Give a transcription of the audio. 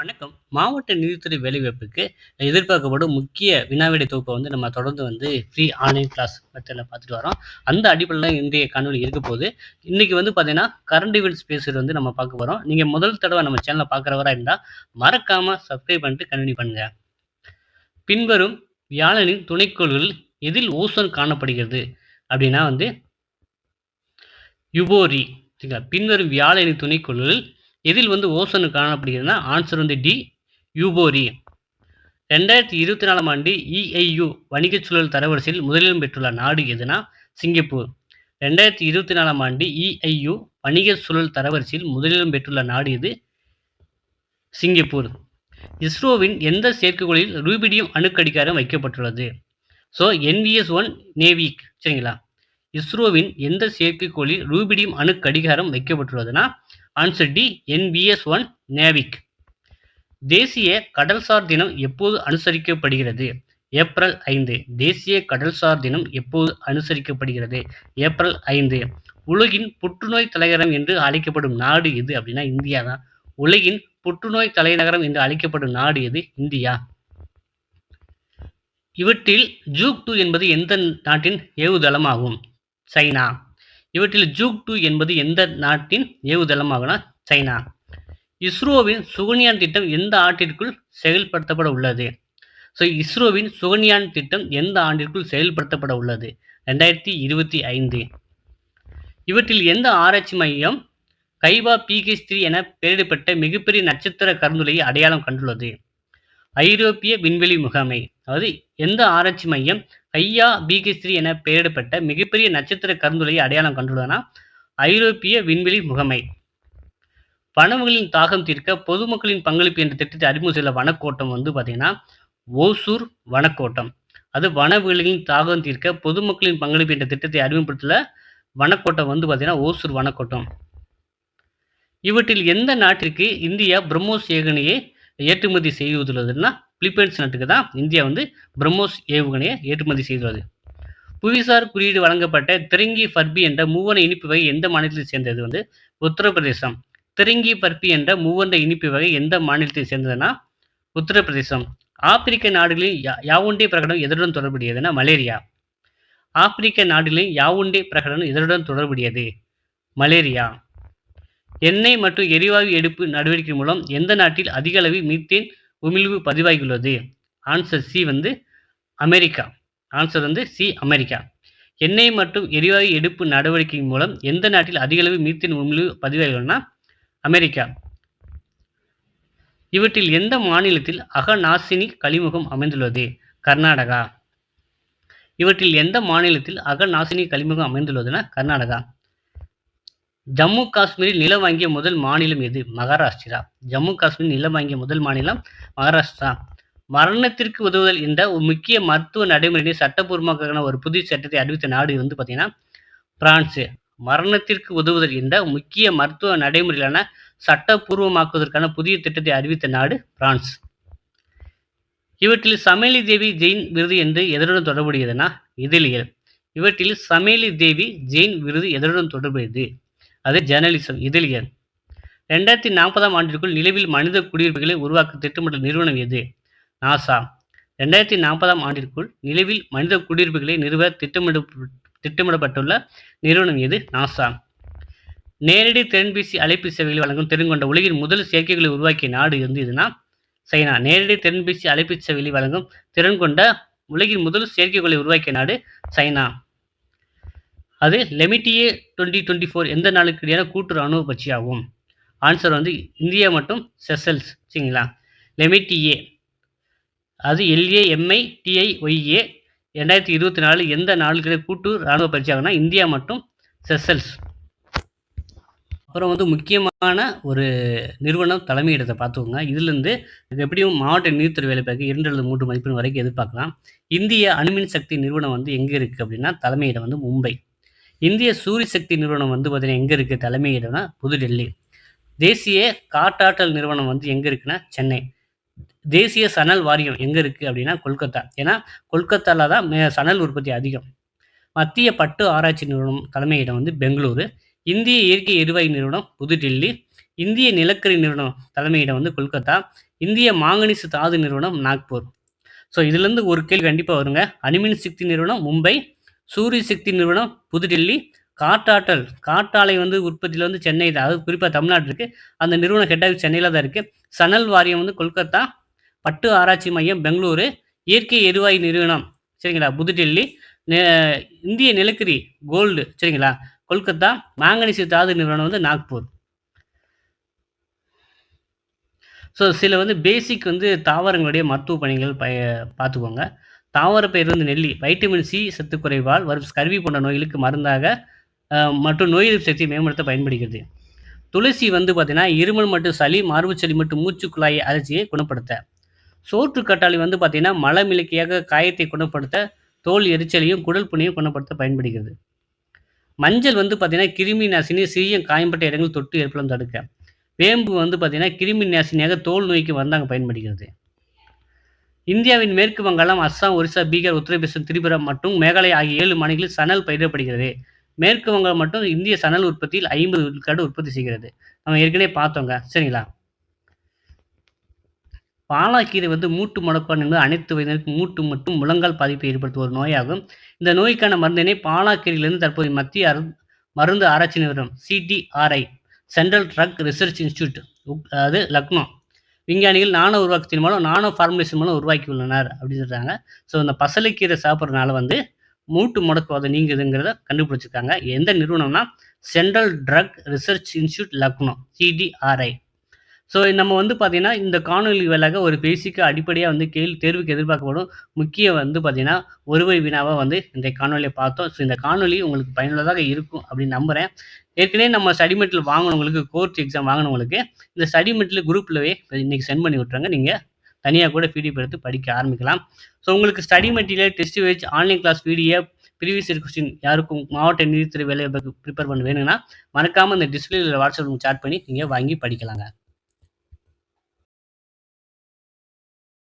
வணக்கம். மாவட்ட நிதித்துறை வேலைவாய்ப்புக்கு எதிர்பார்க்கப்படும் முக்கிய வினாவிடை தொகுப்ப நம்ம தொடர்ந்து ஃப்ரீ ஆன்லைன் கிளாஸ் மெத்தட்ல பார்த்துட்டு வரோம். அந்த அடிப்படையில இன்றைய காணொளி இருக்க போது. இன்னைக்கு பார்த்தீங்கன்னா, கரண்ட் ஈவென்ட்ஸ் பேஸ்டு நம்ம பார்க்க போறோம். நீங்க முதல் தடவ நம்ம சேனல பார்க்குறவரா இருந்தா, மறக்காம சப்ஸ்கிரைப் பண்ணிட்டு கன்டின்யூ பண்ணுங்க. பின்வரும் வியாழனின் துணைக்கோள்களில் எதில் ஓசோன் காணப்படுகிறது? அப்படின்னா யுபோரி. சரிங்களா? பின்வரும் வியாழனின் துணைக்கோள்களில் எதில் ஓசோன் காணப்படுகிறதுனா ஆன்சர் டி, யூபோரி. 2024ஆம் ஆண்டு EIU வணிகச் சூழல் தரவரிசையில் முதலிடம் பெற்றுள்ள நாடு எதுனா சிங்கப்பூர். 2024ஆம் ஆண்டு EIU வணிகச் சூழல் தரவரிசையில் முதலிடம் பெற்றுள்ள நாடு எது? சிங்கப்பூர். இஸ்ரோவின் எந்த செயற்கைக்கோளில் ரூபிடியம் அணுக்கடிகாரம் வைக்கப்பட்டுள்ளது? So NVS-1 NavIC. சரிங்களா? இஸ்ரோவின் எந்த செயற்கைக்கோளில் ரூபிடியம் அணுக்கடிகாரம் வைக்கப்பட்டுள்ளதுன்னா ஆன்சர் டி, NVS-1 நேவிக். தேசிய கடல்சார் தினம் எப்போது அனுசரிக்கப்படுகிறது? ஏப்ரல் 5. தேசிய கடல்சார் தினம் எப்போது அனுசரிக்கப்படுகிறது? ஏப்ரல் 5. உலகின் புற்றுநோய் தலைநகரம் என்று அழைக்கப்படும் நாடு எது? அப்படின்னா இந்தியா தான். உலகின் புற்றுநோய் தலைநகரம் என்று அழைக்கப்படும் நாடு எது? இந்தியா. இவற்றில் ஜூக் 2 என்பது எந்த நாட்டின் ஏவுதளமாகும்? சைனா. இவற்றில் ஜூக் 2 என்பது எந்த நாட்டின் ஏவுதளமாகும்னா சைனா. இஸ்ரோவின் சுகன்யான் திட்டம் எந்த ஆண்டிற்குள் செயல்படுத்தப்பட உள்ளது? ஸோ இஸ்ரோவின் சுகன்யான் திட்டம் எந்த ஆண்டிற்குள் செயல்படுத்தப்பட உள்ளது? 2025. இவற்றில் எந்த ஆராய்ச்சி மையம் கைபா PH3 என பெயரிடப்பட்ட மிகப்பெரிய நட்சத்திர கருந்துளையை அடையாளம் கண்டுள்ளது? ஐரோப்பிய விண்வெளி முகமை. அதாவது எந்த ஆராய்ச்சி மையம் கையா PH3 என பெயரிடப்பட்ட மிகப்பெரிய நட்சத்திர கருந்துளையை அடையாளம் கண்டுள்ளதுனா ஐரோப்பிய விண்வெளி முகமை. வனவுகளின் தாகம் தீர்க்க பொதுமக்களின் பங்களிப்பு என்ற திட்டத்தை அறிமுகம் செய்த வனக்கோட்டம் பார்த்தீங்கன்னா ஓசூர் வனக்கோட்டம். அது வனவிலங்கின் தாகம் தீர்க்க பொதுமக்களின் பங்களிப்பு என்ற திட்டத்தை அறிமுகப்படுத்தல வனக்கோட்டம் பார்த்தீங்கன்னா ஓசூர் வனக்கோட்டம். இவற்றில் எந்த நாட்டிற்கு இந்தியா பிரம்மோஸ் ஏவுகணையை ஏற்றுமதி செய்துள்ளதுன்னா பிலிப்பைன்ஸ் நாட்டுக்கு தான் இந்தியா பிரம்மோஸ் ஏவுகணையை ஏற்றுமதி செய்துள்ளது. புவிசார் குறியீடு வழங்கப்பட்ட திரிங்கி பர்பி என்ற மூவர்ண இனிப்பு வகை எந்த மாநிலத்தை சேர்ந்தது? உத்தரப்பிரதேசம். திரிங்கி பர்பி என்ற மூவர்ண இனிப்பு வகை எந்த மாநிலத்தை சேர்ந்ததுன்னா உத்தரப்பிரதேசம். ஆப்பிரிக்க நாடுகளில் யாவுண்டே பிரகடனம் எதனுடன் தொடர்புடையதுன்னா மலேரியா. ஆப்பிரிக்க நாடுகளில் யாவுண்டே பிரகடனம் எதனுடன் தொடர்புடையது? மலேரியா. எண்ணெய் மற்றும் எரிவாயு எடுப்பு நடவடிக்கை மூலம் எந்த நாட்டில் அதிக அளவு மீத்தேன் உமிழ்வு பதிவாகியுள்ளது? Answer C America. Answer C America. எண்ணெய் மற்றும் எரிவாயு எடுப்பு நடவடிக்கை மூலம் எந்த நாட்டில் அதிக அளவு மீத்தேன் உமிழ்வு பதிவாகியுள்ளதுன்னா அமெரிக்கா. இவற்றில் எந்த மாநிலத்தில் அகநாசினி கழிமுகம் அமைந்துள்ளது? கர்நாடகா. இவற்றில் எந்த மாநிலத்தில் அகநாசினி கழிமுகம் அமைந்துள்ளதுன்னா கர்நாடகா. ஜம்மு காஷ்மீரில் நிலம் வாங்கிய முதல் மாநிலம் எது? மகாராஷ்டிரா. ஜம்மு காஷ்மீரில் நிலம் வாங்கிய முதல் மாநிலம் மகாராஷ்டிரா. மரணத்திற்கு உதவுதல் என்ற ஒரு முக்கிய மருத்துவ நடைமுறையை சட்டப்பூர்வமாக்கான ஒரு புதிய சட்டத்தை அறிவித்த நாடு பார்த்தீங்கன்னா பிரான்ஸ். மரணத்திற்கு உதவுதல் என்ற முக்கிய மருத்துவ நடைமுறையிலான சட்டப்பூர்வமாக்குவதற்கான புதிய திட்டத்தை அறிவித்த நாடு பிரான்ஸ். இவற்றில் சமேலி தேவி ஜெயின் விருது என்று எதனுடன் தொடர்புடையதுன்னா இதழியல். இவற்றில் சமேலி தேவி ஜெயின் விருது எதனுடன் தொடர்புடையது? அது ஜேர்னலிசம், இதழியல். 2040ஆம் ஆண்டிற்குள் நிலவில் மனித குடியிருப்புகளை உருவாக்க திட்டமிட்டுள்ள நிறுவனம் எது? நாசா. 2040ஆம் ஆண்டிற்குள் நிலவில் மனித குடியிருப்புகளை நிறுவ திட்டமிடப்பட்டுள்ள நிறுவனம் எது? நாசா. நேரடி திறன்பேசி அழைப்பு சேவைகளை வழங்கும் திறன் கொண்ட உலகின் முதல் செயற்கைகளை உருவாக்கிய நாடு எதுனா சைனா. நேரடி திறன்பேசி அழைப்பு சேவைகளை வழங்கும் திறன் கொண்ட உலகின் முதல் செயற்கைகளை உருவாக்கிய நாடு சைனா. அது லெமிட்டியே 2024 எந்த நாளுக்கு இடையான கூட்டு ராணுவ பயிற்சியாகும்? ஆன்சர் இந்தியா மற்றும் செசல்ஸ். சரிங்களா? லெமிட்டியே அது LAMITIOA 2024 எந்த நாளுக்கு கூட்டு ராணுவ பயிற்சியாகும்னா இந்தியா மற்றும் செசல்ஸ். அப்புறம் முக்கியமான ஒரு நிறுவனம் தலைமையிடத்தை பார்த்துக்கோங்க. இதுலேருந்து எப்படியும் மாவட்ட நீதித்துறை வேலைப்பாய்க்கு 2 அல்லது 3 மதிப்பெண் வரைக்கும் எதிர்பார்க்கலாம். இந்திய அணுமின் சக்தி நிறுவனம் எங்கே இருக்குது அப்படின்னா தலைமையிடம் மும்பை. இந்திய சூரிய சக்தி நிறுவனம் பார்த்தீங்கன்னா எங்கே இருக்குது? தலைமையிடம்னா புதுடெல்லி. தேசிய காற்றாற்றல் நிறுவனம் எங்கே இருக்குன்னா சென்னை. தேசிய சணல் வாரியம் எங்கே இருக்குது அப்படின்னா கொல்கத்தா. ஏன்னா கொல்கத்தாவில் தான் சணல் உற்பத்தி அதிகம். மத்திய பட்டு ஆராய்ச்சி நிறுவனம் தலைமையிடம் பெங்களூரு. இந்திய இயற்கை எரிவாயு நிறுவனம் புதுடெல்லி. இந்திய நிலக்கரி நிறுவனம் தலைமையிடம் வந்து கொல்கத்தா. இந்திய மாங்கனீசு தாது நிறுவனம் நாக்பூர். ஸோ இதுலேருந்து ஒரு கேள்வி கண்டிப்பாக வருங்க. அணுமின் சக்தி நிறுவனம் மும்பை, சூரிய சக்தி நிறுவனம் புதுடெல்லி, காற்றாலை வந்து உற்பத்தியில் வந்து சென்னை தான், அதாவது குறிப்பாக தமிழ்நாடு இருக்குது. அந்த நிறுவனம் ஹெட் ஆஃபீஸ் சென்னையில் தான் இருக்குது. சணல் வாரியம் வந்து கொல்கத்தா, பட்டு ஆராய்ச்சி மையம் பெங்களூரு, இயற்கை எரிவாயு நிறுவனம் சரிங்களா புதுடெல்லி, இந்திய நிலக்கரி கோல்டு சரிங்களா கொல்கத்தா, மாங்கனீசு தாது நிறுவனம் வந்து நாக்பூர். ஸோ சில வந்து பேசிக் வந்து தாவரங்களுடைய மருத்துவ பணிகள் பார்த்துக்கோங்க. தாவர பயிர் வந்து நெல்லி வைட்டமின் சி சத்து குறைவால் வரும் ஸ்கர்வி போன்ற நோய்களுக்கு மருந்தாக மற்றும் நோய் எதிர்ப்பு சக்தியை மேம்படுத்த பயன்படுகிறது. துளசி வந்து பார்த்தீங்கன்னா இருமல் மற்றும் சளி, மார்பு சளி மற்றும் மூச்சு குழாய் அலர்ஜியை குணப்படுத்த. சோற்று கற்றாழை வந்து பார்த்தீங்கன்னா மலமிளக்கியாக காயத்தை குணப்படுத்த, தோல் எரிச்சலையும் குடல் புண்ணையும் குணப்படுத்த பயன்படுகிறது. மஞ்சள் வந்து பார்த்தீங்கன்னா கிருமி நாசினி, சிறிய காயம்பட்ட இடங்கள் தொட்டு ஏற்படும் தடுக்க. வேம்பு வந்து பார்த்தீங்கன்னா கிருமி நாசினியாக தோல் நோய்க்கு மருந்தாக பயன்படுகிறது. இந்தியாவின் மேற்கு வங்காளம், அஸ்ஸாம், ஒரிசா, பீகார், உத்தரப்பிரதேசம், திரிபுரா மற்றும் மேகாலயா ஆகிய 7 மாநிலங்களில் சணல் பயிரிடப்படுகிறது. மேற்கு வங்காளம் மட்டும் இந்திய சணல் உற்பத்தியில் 50 விழுக்காடு உற்பத்தி செய்கிறது. நம்ம ஏற்கனவே பார்த்தோங்க சரிங்களா. பாலாக்கீரை வந்து மூட்டு முடக்குவான் என்பது அனைத்து வயதினருக்கும் மூட்டு மற்றும் முழங்கால் பாதிப்பை ஏற்படுத்தும் ஒரு நோயாகும். இந்த நோய்க்கான மருந்தினை பாலாக்கீரையிலிருந்து தற்போது மத்திய மருந்து ஆராய்ச்சி நிறுவனம் CTRI Central drug research Institute அதாவது லக்னோ விஞ்ஞானிகள் நானோ உருவாக்கத்தின் மூலம் நானோ ஃபார்முலேஷன் மூலம் உருவாக்கியுள்ளனர் அப்படின்னு சொல்கிறாங்க. ஸோ இந்த பசலைக்கீரை சாப்பிட்றதுனால வந்து மூட்டு முடக்குவாதம் நீங்குதுங்கிறத கண்டுபிடிச்சிருக்காங்க. எந்த நிறுவனம்னா central drug research institute Lucknow CTRI. So நம்ம வந்து பார்த்தீங்கன்னா இந்த காணொலி வேலையாக ஒரு பேசிக்காக அடிப்படையாக வந்து தேர்வுக்கு எதிர்பார்க்கப்படும் முக்கிய வந்து பார்த்தீங்கன்னா ஒருவை வினாவாக வந்து இந்த காணொலியை பார்த்தோம். ஸோ இந்த காணொலி உங்களுக்கு பயனுள்ளதாக இருக்கும் அப்படின்னு நம்புகிறேன். ஏற்கனவே நம்ம ஸ்டடி மெட்டீரியல் வாங்கினவங்களுக்கு, கோர்ஸ் எக்ஸாம் வாங்கினவங்களுக்கு இந்த ஸ்டடி மெட்டீரியல் குரூப்லவே இன்றைக்கி சென்ட் பண்ணி விட்றாங்க. நீங்கள் தனியாக கூட பிடிஎஃப் எடுத்து படிக்க ஆரம்பிக்கலாம். ஸோ உங்களுக்கு study material, test wise, online class PDF, previous year question யாருக்கும் மாவட்ட நிதித்துறை வேலைவாய்ப்பு ப்ரிப்பேர் பண்ண வேணும்னா மறக்காமல் இந்த டிஸ்பிளேல வாட்ஸ்அப் சாட் பண்ணி நீங்கள் வாங்கி படிக்கலாங்க.